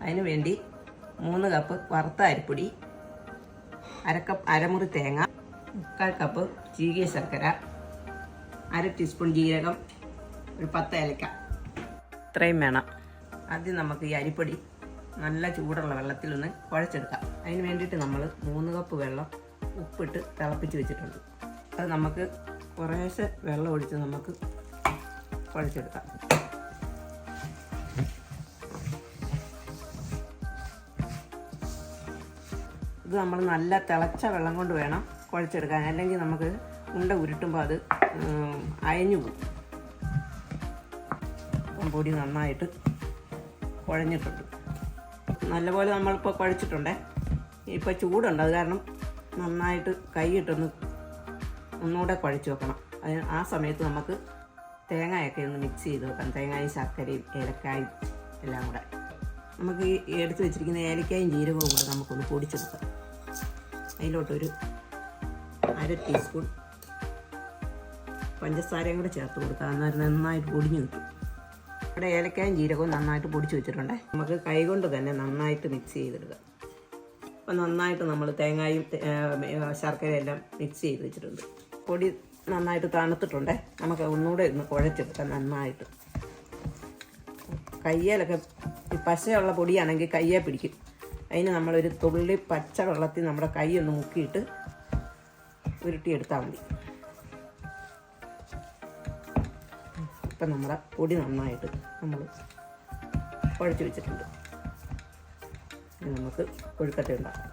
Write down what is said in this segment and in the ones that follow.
അതിന് വേണ്ടി 3 കപ്പ് വറുത്ത അരിപ്പൊടി, അരമുറി തേങ്ങ, 3/4 കപ്പ് ചീകിയ ശർക്കര, 1/2 ടീസ്പൂൺ ജീരകം, ഒരു 10 ഏലക്ക, ഇത്രയും വേണം. ആദ്യം നമുക്ക് ഈ അരിപ്പൊടി നല്ല ചൂടുള്ള വെള്ളത്തിലൊന്ന് കുഴച്ചെടുക്കാം. അതിന് വേണ്ടിയിട്ട് നമ്മൾ 3 കപ്പ് വെള്ളം ഉപ്പിട്ട് തിളപ്പിച്ച് വെച്ചിട്ടുണ്ട്. അത് നമുക്ക് കുറേശ്ശെ വെള്ളം ഒഴിച്ച് നമുക്ക് കുഴച്ചെടുക്കാം. ഇത് നമ്മൾ നല്ല തിളച്ച വെള്ളം കൊണ്ട് വേണം കുഴച്ചെടുക്കാൻ, അല്ലെങ്കിൽ നമുക്ക് ഉണ്ട ഉരുട്ടുമ്പോൾ അത് അയഞ്ഞു പോകും. പൊടി നന്നായിട്ട് കുഴഞ്ഞിട്ടുണ്ട്. നല്ലപോലെ നമ്മളിപ്പോൾ കുഴച്ചിട്ടുണ്ടേ. ഇപ്പോൾ ചൂടുണ്ട്, അത് കാരണം നന്നായിട്ട് കൈയിട്ടൊന്ന് ഒന്നുകൂടെ കുഴച്ച് വെക്കണം. ആ സമയത്ത് നമുക്ക് തേങ്ങയൊക്കെ ഒന്ന് മിക്സ് ചെയ്ത് വെക്കാം. തേങ്ങയും ശർക്കരയും ഏലക്കായും എല്ലാം കൂടെ നമുക്ക് ഈ എടുത്ത് വെച്ചിരിക്കുന്ന ഏലക്കായും ജീരകവും കൂടെ നമുക്കൊന്ന് പൊടിച്ചെടുക്കാം. അതിലോട്ടൊരു 1/2 ടീസ്പൂൺ പഞ്ചസാരയും കൂടെ ചേർത്ത് കൊടുക്കാം. അന്നേരം നന്നായിട്ട് പൊടിഞ്ഞ് കിട്ടും. ഇവിടെ ഏലക്കായും ജീരകവും നന്നായിട്ട് പൊടിച്ച് വെച്ചിട്ടുണ്ട്. നമുക്ക് കൈകൊണ്ട് തന്നെ നന്നായിട്ട് മിക്സ് ചെയ്തെടുക്കാം. അപ്പം നന്നായിട്ട് നമ്മൾ തേങ്ങയും ശർക്കരയും എല്ലാം മിക്സ് ചെയ്ത് വെച്ചിട്ടുണ്ട്. പൊടി നന്നായിട്ട് തണുത്തിട്ടുണ്ട്. നമുക്ക് ഒന്നുകൂടെ ഒന്ന് കുഴച്ചെടുക്കാം നന്നായിട്ട്. കയ്യിലൊക്കെ ഈ പശയുള്ള പൊടിയാണെങ്കിൽ കയ്യെ പിടിക്കും. അതിന് നമ്മളൊരു തുള്ളി പച്ച വെള്ളത്തിൽ നമ്മുടെ കൈ ഒന്ന് മുക്കിയിട്ട് ഉരുട്ടിയെടുത്താൽ മതി. ഇപ്പം നമ്മുടെ പൊടി നന്നായിട്ട് നമ്മൾ കുഴച്ച് വെച്ചിട്ടുണ്ട്. നമുക്ക് കൊഴുക്കട്ട ഉണ്ടാക്കാം.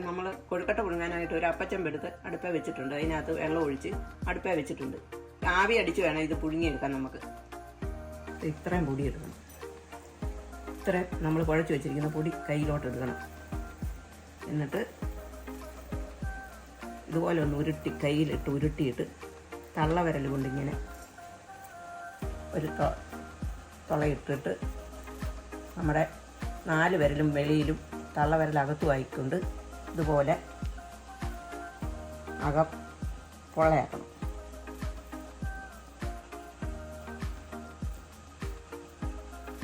നമ്മൾ കൊഴുക്കട്ട പുഴുങ്ങാനായിട്ട് ഒരു അപ്പച്ചമ്പ് എടുത്ത് അടുപ്പേ വെച്ചിട്ടുണ്ട്. അതിനകത്ത് വെള്ളം ഒഴിച്ച് അടുപ്പേ വെച്ചിട്ടുണ്ട്. ആവി അടിച്ച് വേണം ഇത് പുഴുങ്ങിയെടുക്കാൻ. നമുക്ക് ഇത്രയും പൊടി എടുക്കണം. ഇത്രയും നമ്മൾ കുഴച്ച് വെച്ചിരിക്കുന്ന പൊടി കയ്യിലോട്ട് എടുക്കണം. എന്നിട്ട് ഇതുപോലെ ഒന്ന് കയ്യിലിട്ട് ഉരുട്ടിയിട്ട് തള്ളവിരൽ കൊണ്ടിങ്ങനെ ഒരു തുളയിട്ടിട്ട് നമ്മുടെ 4 വിരലും വെളിയിലും തള്ളവിരലകത്തും ആയിക്കൊണ്ട് ഇതുപോലെ അകം പൊള്ളയാക്കണം.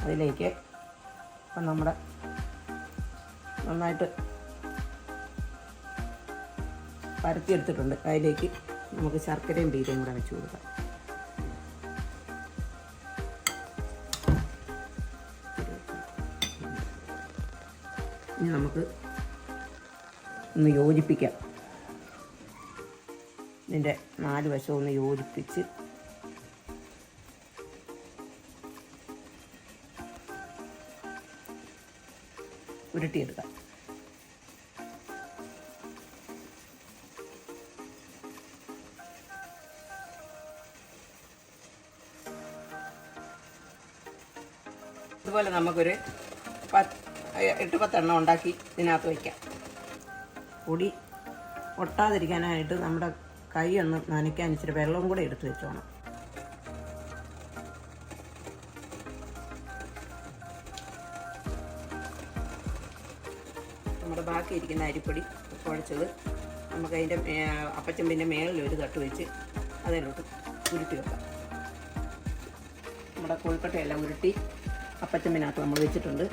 അതിലേക്ക് ഇപ്പം നമ്മുടെ നന്നായിട്ട് പരത്തിയെടുത്തിട്ടുണ്ട്. അതിലേക്ക് നമുക്ക് ശർക്കരയും ബീരയും കൂടെ വെച്ച് കൊടുക്കാം. ഇനി നമുക്ക് ഒന്ന് യോജിപ്പിക്കാം. ഇതിൻ്റെ 4 വശവും ഒന്ന് യോജിപ്പിച്ച് ഉരുട്ടിയെടുക്കാം. ഇതുപോലെ നമുക്കൊരു 8-10 എണ്ണം ഉണ്ടാക്കി ഇതിനകത്ത് വയ്ക്കാം. പൊടി ഒട്ടാതിരിക്കാനായിട്ട് നമ്മുടെ കൈ ഒന്ന് നനയ്ക്കാൻ ഇച്ചിരി വെള്ളവും കൂടെ എടുത്ത് വെച്ചോണം. നമ്മുടെ ബാക്കി ഇരിക്കുന്ന അരിപ്പൊടി കുഴച്ചത് നമുക്ക് അതിൻ്റെ അപ്പച്ചമ്പിൻ്റെ മേളിൽ ഒരു തട്ട് വെച്ച് അതിലോട്ട് ഉരുട്ടി വെക്കാം. നമ്മുടെ കൊഴുക്കട്ടയെല്ലാം ഉരുട്ടി അപ്പച്ചമ്പിനകത്ത് നമ്മൾ വെച്ചിട്ടുണ്ട്.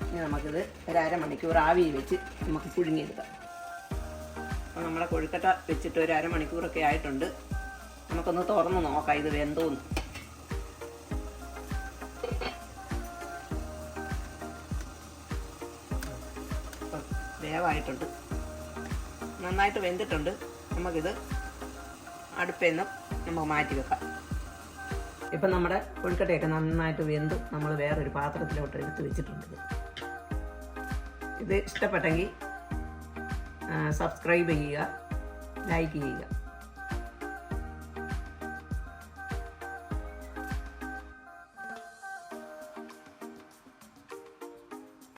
ഇനി നമുക്കിത് ഒരു 1/2 മണിക്കൂർ ആവിയിൽ വെച്ച് നമുക്ക് പുഴുങ്ങിയെടുക്കാം. അപ്പോൾ നമ്മുടെ കൊഴുക്കട്ട വെച്ചിട്ട് ഒരു 1/2 മണിക്കൂറൊക്കെ ആയിട്ടുണ്ട്. നമുക്കൊന്ന് തുറന്ന് നോക്കാം ഇത് വെന്തോന്ന്. വേവായിട്ടുണ്ട്, നന്നായിട്ട് വെന്തിട്ടുണ്ട്. നമുക്കിത് അടുപ്പിൽ നിന്ന് നമുക്ക് മാറ്റി വെക്കാം. ഇപ്പം നമ്മുടെ കൊഴുക്കട്ടയൊക്കെ നന്നായിട്ട് വെന്തു നമ്മൾ വേറൊരു പാത്രത്തിലോട്ട് എടുത്ത് വെച്ചിട്ടുണ്ട്. ഇത് ഇഷ്ടപ്പെട്ടെങ്കിൽ സബ്സ്ക്രൈബ് ചെയ്യുക, ലൈക്ക് ചെയ്യുക.